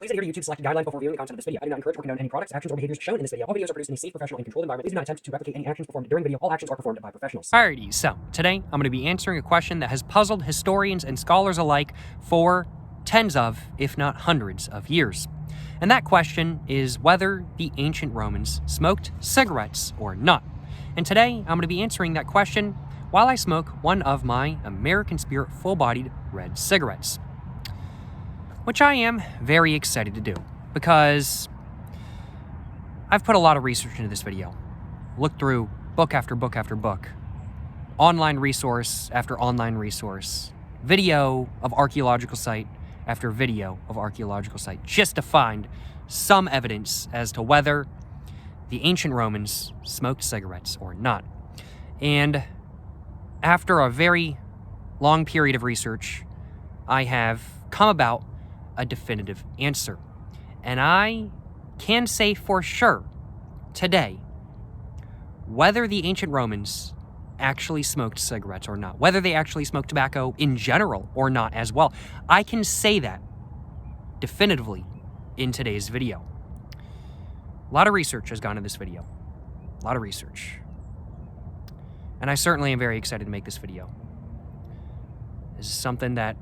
Please adhere to YouTube's selected guidelines before viewing the content of this video. I do not encourage or condone any products, actions, or behaviors shown in this video. All videos are produced in a safe, professional, and controlled environment. Please do not attempt to replicate any actions performed during the video. All actions are performed by professionals. Alrighty, so today I'm going to be answering a question that has puzzled historians and scholars alike for tens of, if not hundreds of years. And that question is whether the ancient Romans smoked cigarettes or not. And today I'm going to be answering that question while I smoke one of my American Spirit full-bodied red cigarettes, which I am very excited to do because I've put a lot of research into this video, looked through book after book after book, online resource after online resource, video of archaeological site after video of archaeological site, just to find some evidence as to whether the ancient Romans smoked cigarettes or not. And after a very long period of research, I have come about a definitive answer. And I can say for sure today whether the ancient Romans actually smoked cigarettes or not, whether they actually smoked tobacco in general or not as well. I can say that definitively in today's video. A lot of research has gone into this video. A lot of research. And I certainly am very excited to make this video. This is something that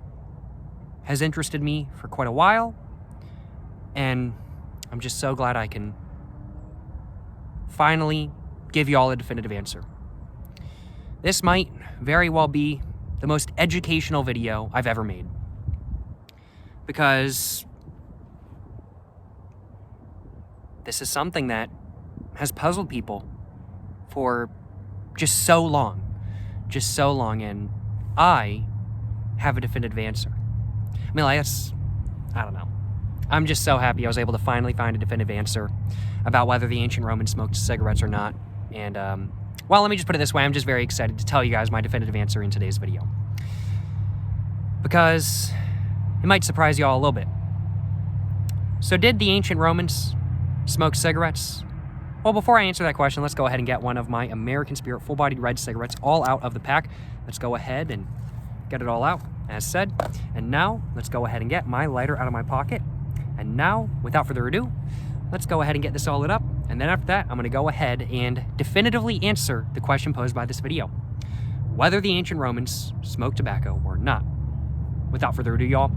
has interested me for quite a while, and I'm just so glad I can finally give you all a definitive answer. This might very well be the most educational video I've ever made, because this is something that has puzzled people for just so long, and I have a definitive answer. I mean, like, I don't know. I'm just so happy I was able to finally find a definitive answer about whether the ancient Romans smoked cigarettes or not. And, well, let me just put it this way. I'm just very excited to tell you guys my definitive answer in today's video, because it might surprise you all a little bit. So did the ancient Romans smoke cigarettes? Well, before I answer that question, let's go ahead and get one of my American Spirit full-bodied red cigarettes all out of the pack. Let's go ahead and get it all out, as said. And now, let's go ahead and get my lighter out of my pocket. And now, without further ado, let's go ahead and get this all lit up. And then after that, I'm going to go ahead and definitively answer the question posed by this video, whether the ancient Romans smoked tobacco or not. Without further ado, y'all,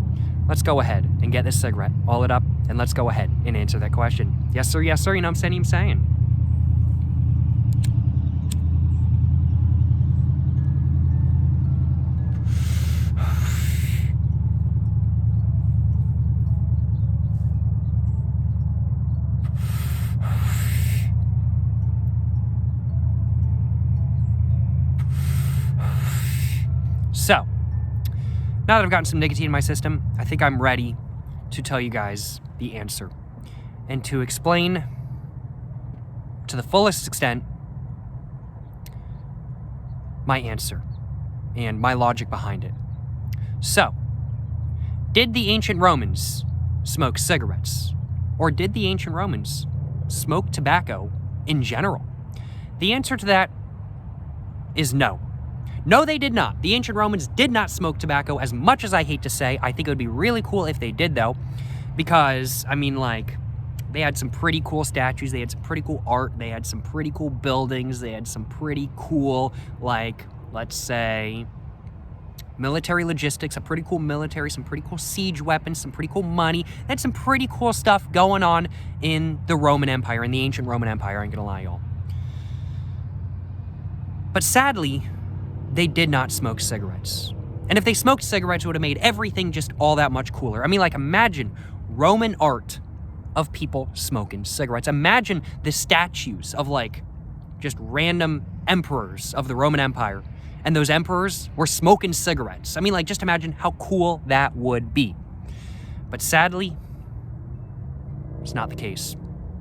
let's go ahead and get this cigarette all lit up, and let's go ahead and answer that question. Yes, sir, you know what I'm saying. So, now that I've gotten some nicotine in my system, I think I'm ready to tell you guys the answer and to explain to the fullest extent my answer and my logic behind it. So, did the ancient Romans smoke cigarettes? Or did the ancient Romans smoke tobacco in general? The answer to that is no. No, they did not. The ancient Romans did not smoke tobacco, as much as I hate to say. I think it would be really cool if they did, though, because, I mean, like, they had some pretty cool statues, they had some pretty cool art, they had some pretty cool buildings, they had some pretty cool, like, let's say, military logistics, a pretty cool military, some pretty cool siege weapons, some pretty cool money. They had some pretty cool stuff going on in the Roman Empire, in the ancient Roman Empire, I ain't gonna lie, y'all. But sadly, they did not smoke cigarettes. And if they smoked cigarettes, it would have made everything just all that much cooler. I mean, like, imagine Roman art of people smoking cigarettes. Imagine the statues of, like, just random emperors of the Roman Empire, and those emperors were smoking cigarettes. I mean, like, just imagine how cool that would be. But sadly, it's not the case.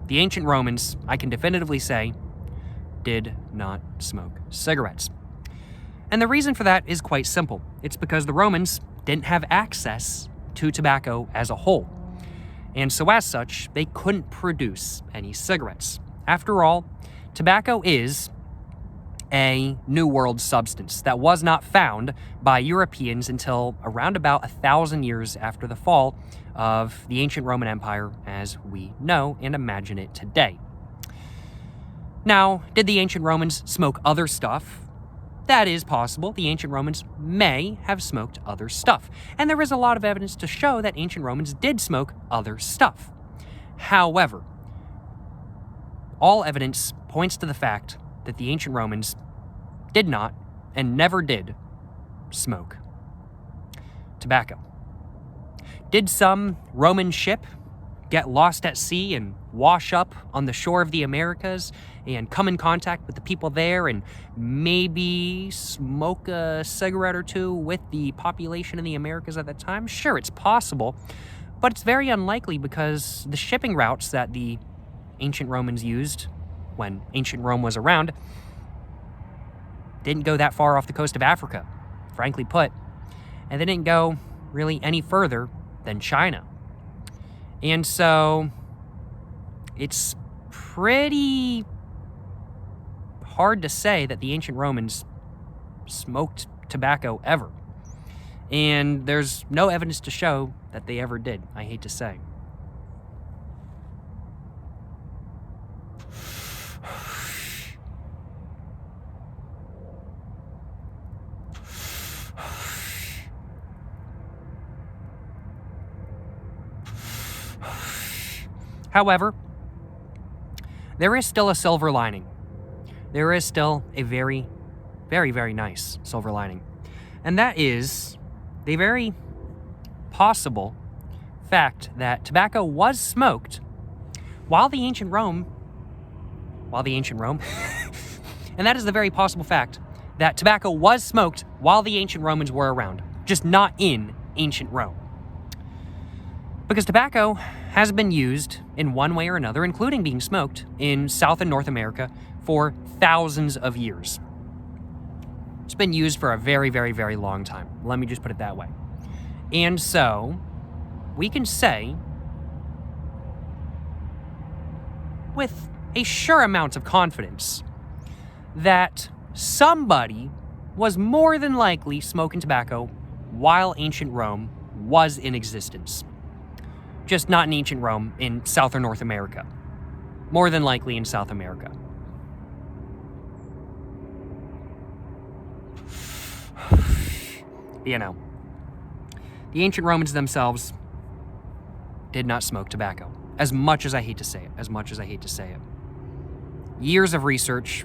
The ancient Romans, I can definitively say, did not smoke cigarettes. And the reason for that is quite simple. It's because the Romans didn't have access to tobacco as a whole. And so as such, they couldn't produce any cigarettes. After all, tobacco is a New World substance that was not found by Europeans until around about 1,000 years after the fall of the ancient Roman Empire as we know and imagine it today. Now, did the ancient Romans smoke other stuff? That is possible. The ancient Romans may have smoked other stuff. And there is a lot of evidence to show that ancient Romans did smoke other stuff. However, all evidence points to the fact that the ancient Romans did not and never did smoke tobacco. Did some Roman ship get lost at sea and wash up on the shore of the Americas and come in contact with the people there and maybe smoke a cigarette or two with the population in the Americas at that time? Sure, it's possible, but it's very unlikely because the shipping routes that the ancient Romans used when ancient Rome was around didn't go that far off the coast of Africa, frankly put, and they didn't go really any further than China. And so it's pretty hard to say that the ancient Romans smoked tobacco ever. And there's no evidence to show that they ever did, I hate to say. However, there is still a silver lining. There is still a very, very, very nice silver lining. And that is the very possible fact that tobacco was smoked while the ancient Rome, and that is the very possible fact that tobacco was smoked while the ancient Romans were around, just not in ancient Rome. Because tobacco has been used in one way or another, including being smoked in South and North America for thousands of years. It's been used for a very, very, very long time. Let me just put it that way. And so, we can say, with a sure amount of confidence, that somebody was more than likely smoking tobacco while ancient Rome was in existence. Just not in ancient Rome, in South or North America. More than likely in South America. You know, the ancient Romans themselves did not smoke tobacco. As much as I hate to say it. Years of research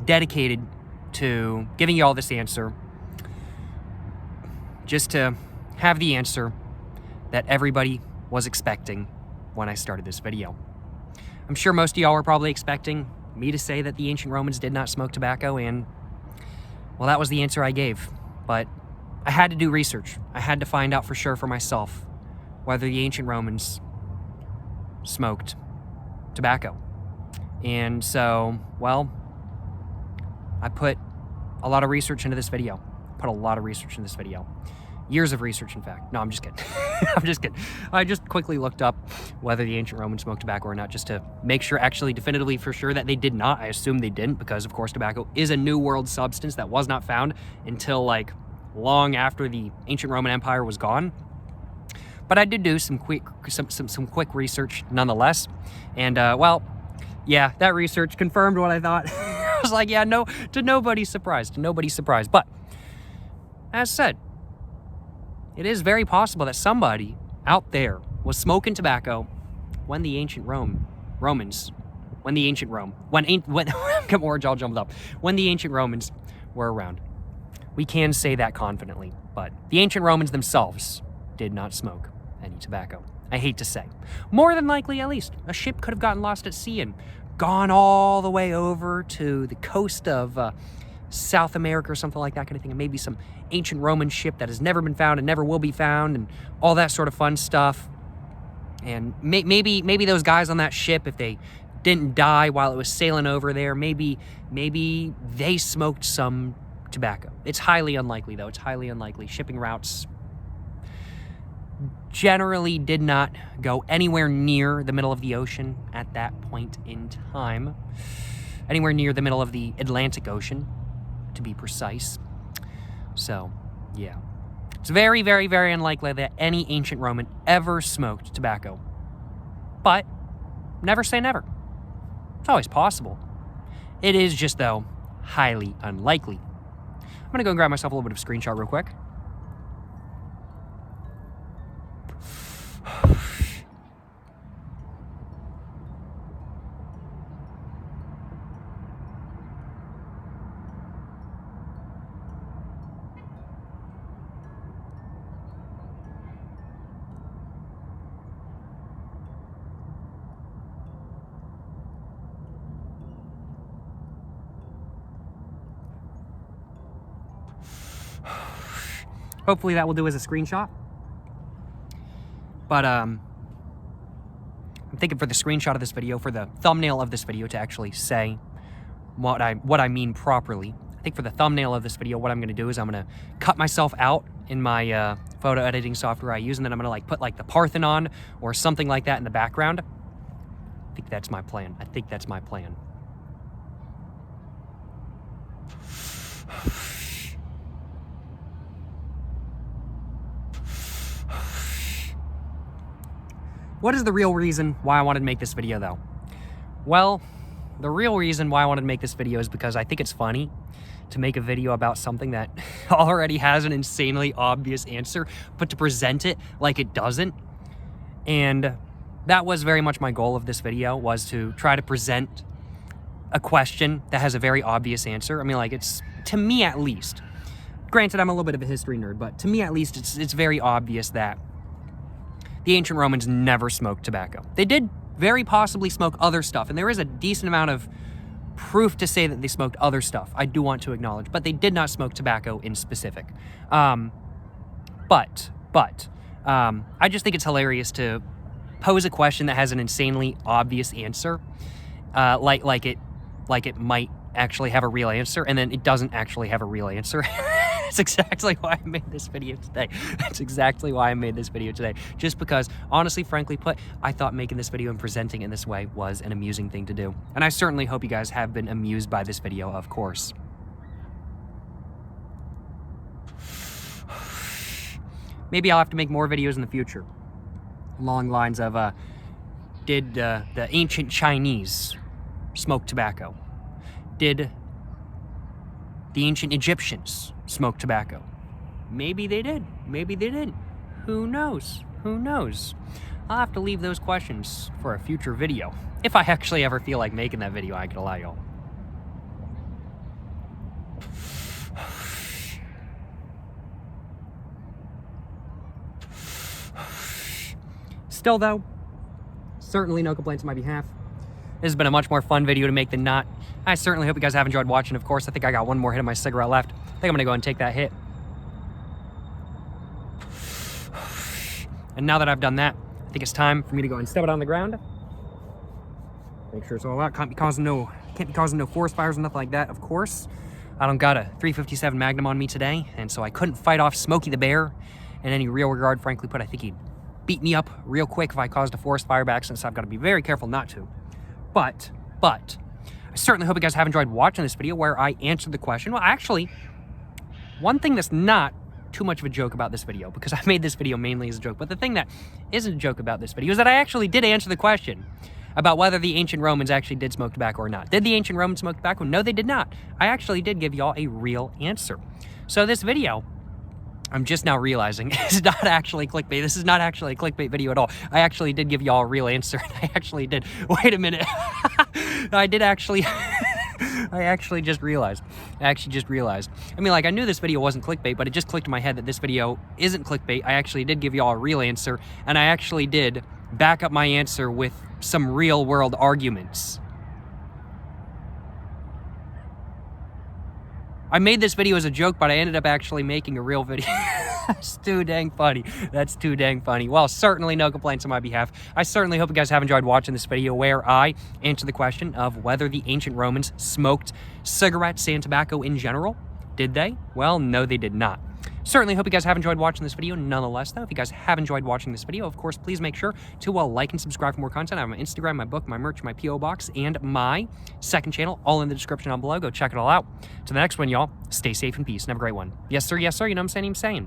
dedicated to giving you all this answer, just to have the answer that everybody was expecting when I started this video. I'm sure most of y'all were probably expecting me to say that the ancient Romans did not smoke tobacco, and well, that was the answer I gave. But I had to do research. I had to find out for sure for myself whether the ancient Romans smoked tobacco. And so, well, I put a lot of research into this video. Years of research, in fact. No, I'm just kidding. I just quickly looked up whether the ancient Romans smoked tobacco or not, just to make sure, actually definitively for sure, that they did not. I assume they didn't, because of course tobacco is a New World substance that was not found until like long after the ancient Roman Empire was gone. But I did do some quick research nonetheless. And well, yeah, that research confirmed what I thought. I was like, yeah, no, to nobody's surprise. But as said, it is very possible that somebody out there was smoking tobacco when the ancient Romans were around. We can say that confidently, but the ancient Romans themselves did not smoke any tobacco. I hate to say. More than likely, at least, a ship could have gotten lost at sea and gone all the way over to the coast of South America or something like that kind of thing, and maybe some ancient Roman ship that has never been found and never will be found, and all that sort of fun stuff. And maybe those guys on that ship, if they didn't die while it was sailing over there, maybe they smoked some tobacco. It's highly unlikely, though. It's highly unlikely. Shipping routes generally did not go anywhere near the middle of the ocean at that point in time. Anywhere near the middle of the Atlantic Ocean. to be precise. So, yeah. It's very, very, very unlikely that any ancient Roman ever smoked tobacco. But never say never. It's always possible. It is just, though, highly unlikely. I'm going to go and grab myself a little bit of screenshot real quick. Hopefully that will do as a screenshot. But I'm thinking for the screenshot of this video, for the thumbnail of this video, to actually say what I mean properly. I think for the thumbnail of this video, what I'm going to do is I'm going to cut myself out in my photo editing software I use, and then I'm going to like put like the Parthenon or something like that in the background. I think that's my plan. I think that's my plan. What is the real reason why I wanted to make this video, though? Well, the real reason why I wanted to make this video is because I think it's funny to make a video about something that already has an insanely obvious answer, but to present it like it doesn't. And that was very much my goal of this video, was to try to present a question that has a very obvious answer. I mean, like, it's, to me at least, granted I'm a little bit of a history nerd, but to me at least it's very obvious that the ancient Romans never smoked tobacco. They did very possibly smoke other stuff, and there is a decent amount of proof to say that they smoked other stuff, I do want to acknowledge, but they did not smoke tobacco in specific. I just think it's hilarious to pose a question that has an insanely obvious answer, like it might actually have a real answer, and then it doesn't actually have a real answer. That's exactly why I made this video today. That's exactly why I made this video today. Just because, honestly, frankly put, I thought making this video and presenting in this way was an amusing thing to do. And I certainly hope you guys have been amused by this video, of course. Maybe I'll have to make more videos in the future along lines of, did the ancient Chinese smoke tobacco? Did the ancient Egyptians smoke tobacco? Maybe they did. Maybe they didn't. Who knows? Who knows? I'll have to leave those questions for a future video. If I actually ever feel like making that video, I can allow y'all. Still though, certainly no complaints on my behalf. This has been a much more fun video to make than not. I certainly hope you guys have enjoyed watching. Of course, I think I got one more hit of my cigarette left. I think I'm gonna go and take that hit. And now that I've done that, I think it's time for me to go and step it on the ground. Make sure it's all out. Can't be causing no forest fires or nothing like that, of course. I don't got a 357 Magnum on me today, and so I couldn't fight off Smokey the Bear in any real regard, frankly put. I think he'd beat me up real quick if I caused a forest fire by accident, so I've got to be very careful not to. But, I certainly hope you guys have enjoyed watching this video where I answered the question. Well, actually, one thing that's not too much of a joke about this video, because I made this video mainly as a joke, but the thing that isn't a joke about this video is that I actually did answer the question about whether the ancient Romans actually did smoke tobacco or not. Did the ancient Romans smoke tobacco? No, they did not. I actually did give y'all a real answer. So this video, I'm just now realizing, is not actually clickbait. This is not actually a clickbait video at all. I actually did give y'all a real answer. I actually did. Wait a minute. I did actually... I actually just realized. I mean, like, I knew this video wasn't clickbait, but it just clicked in my head that this video isn't clickbait. I actually did give y'all a real answer, and I actually did back up my answer with some real-world arguments. I made this video as a joke, but I ended up actually making a real video. That's too dang funny. That's too dang funny. Well, certainly no complaints on my behalf. I certainly hope you guys have enjoyed watching this video where I answer the question of whether the ancient Romans smoked cigarettes and tobacco in general. Did they? Well, no, they did not. Certainly hope you guys have enjoyed watching this video. Nonetheless, though, if you guys have enjoyed watching this video, of course, please make sure to like and subscribe for more content. I have my Instagram, my book, my merch, my P.O. box, and my second channel, all in the description down below. Go check it all out. To the next one, y'all, stay safe and peace and have a great one. Yes, sir, you know what I'm saying?